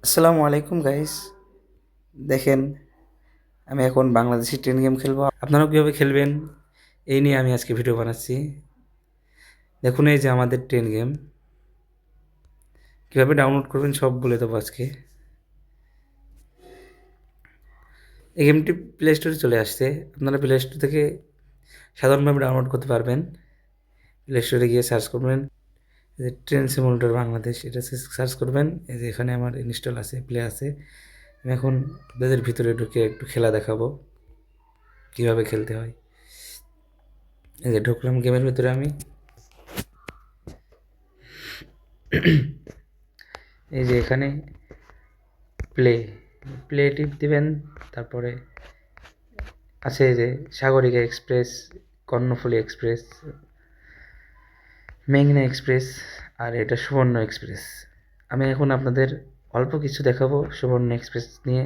আসসালামু আলাইকুম গাইস। দেখেন, আমি এখন বাংলাদেশি ট্রেন গেম খেলবো। আপনারাও কীভাবে খেলবেন এই নিয়ে আমি আজকে ভিডিও বানাচ্ছি। দেখুন, এই যে আমাদের ট্রেন গেম কীভাবে ডাউনলোড করবেন সব বলে দেবো আজকে। এই গেমটি প্লে স্টোরে চলে আসছে। আপনারা প্লে স্টোর থেকে সাধারণভাবে ডাউনলোড করতে পারবেন। প্লে স্টোরে গিয়ে সার্চ করবেন যে ট্রেন সিমুলেটর বাংলাদেশ, এটা সার্চ করবেন। এই যে এখানে আমার ইনস্টল আছে, প্লে আছে। আমি এখন আপনাদের ভিতরে ঢুকে একটু খেলা দেখাবো কীভাবে খেলতে হয়। এই যে ঢুকলাম গেমের ভিতরে আমি। এই যে এখানে প্লে প্লে টিপ দিবেন। তারপরে আছে এই যে সাগরিকা এক্সপ্রেস, কর্ণফুলী এক্সপ্রেস, মেঘনা এক্সপ্রেস, আর এটা সুবর্ণ এক্সপ্রেস। আমি এখন আপনাদের অল্প কিছু দেখাবো সুবর্ণ এক্সপ্রেস নিয়ে।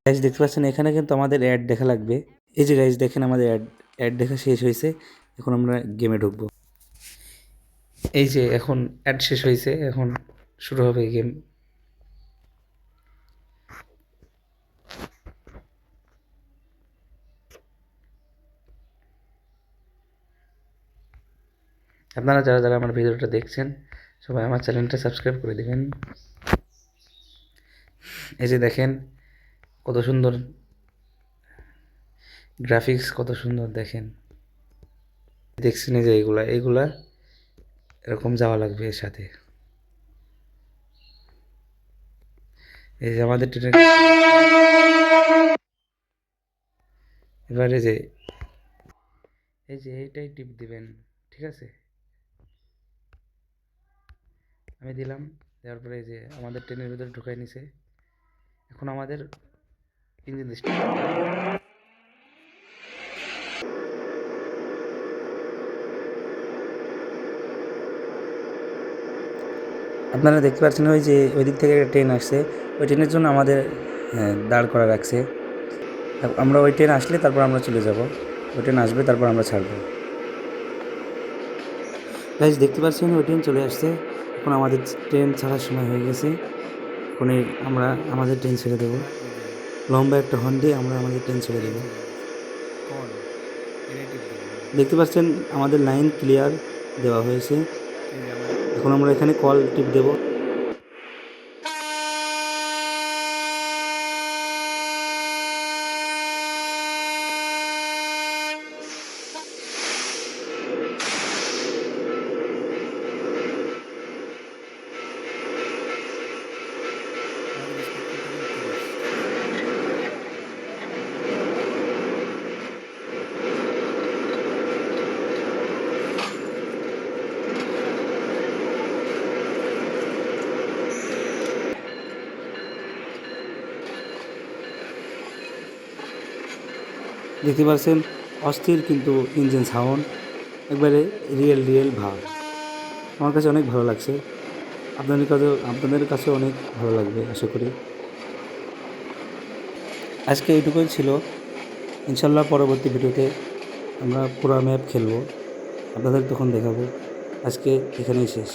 গাইজ দেখতে পাচ্ছেন, এখানে কিন্তু আমাদের অ্যাড দেখা লাগবে। এই যে গাইজ দেখেন, আমাদের অ্যাড দেখা শেষ হয়েছে। এখন আমরা গেমে ঢুকবো। এই যে এখন অ্যাড শেষ হয়েছে, এখন শুরু হবে গেম। আপনারা যারা যারা আমার ভিডিওটা দেখছেন সবাই আমার চ্যানেলটা সাবস্ক্রাইব করে দেবেন। এই যে দেখেন কত সুন্দর গ্রাফিক্স, কত সুন্দর দেখেন। দেখছেন এই যে এইগুলা এরকম যাওয়া লাগবে এর সাথে। এই যে আমাদের ট্রেনের এবারে যে এই যে এইটাই টিপ দিবেন, ঠিক আছে? আমি দিলাম, দেওয়ার পরে এই যে আমাদের ট্রেনের ভিতরে ঢুকাই নিছে। এখন আমাদের ইঞ্জিন স্টার্ট। আপনারা দেখতে পাচ্ছেন ওই যে ওই দিক থেকে একটা ট্রেন আসছে। ওই ট্রেনের জন্য আমাদের দাঁড় করা রাখছে। আমরা ওই ট্রেন আসলে তারপর আমরা চলে যাব। ওই ট্রেন আসবে, তারপর আমরা ছাড়বো। গাইজ দেখতে পাচ্ছেন ওই ট্রেন চলে আসছে। এখন আমাদের ট্রেন ছাড়ার সময় হয়ে গেছে। এখন আমরা আমাদের ট্রেন ছেড়ে দেবো। লম্বা একটা হর্ন দিয়ে আমরা আমাদের ট্রেন ছেড়ে দেবো। দেখতে পাচ্ছেন আমাদের লাইন ক্লিয়ার দেওয়া হয়েছে। এখন আমরা এখানে কল টিপ দেবো। দেখতে পাচ্ছেন অস্থির কিন্তু ইঞ্জিন সাউন্ড, একবারে রিয়েল ভাব। আমার কাছে অনেক ভালো লাগছে। আপনাদের কাছে অনেক ভালো লাগবে আশা করি। আজকে এইটুকুই ছিল। ইনশাল্লাহ পরবর্তী ভিডিওতে আমরা পুরো ম্যাপ খেলবো, আপনাদের তখন দেখাবো। আজকে এখানেই শেষ।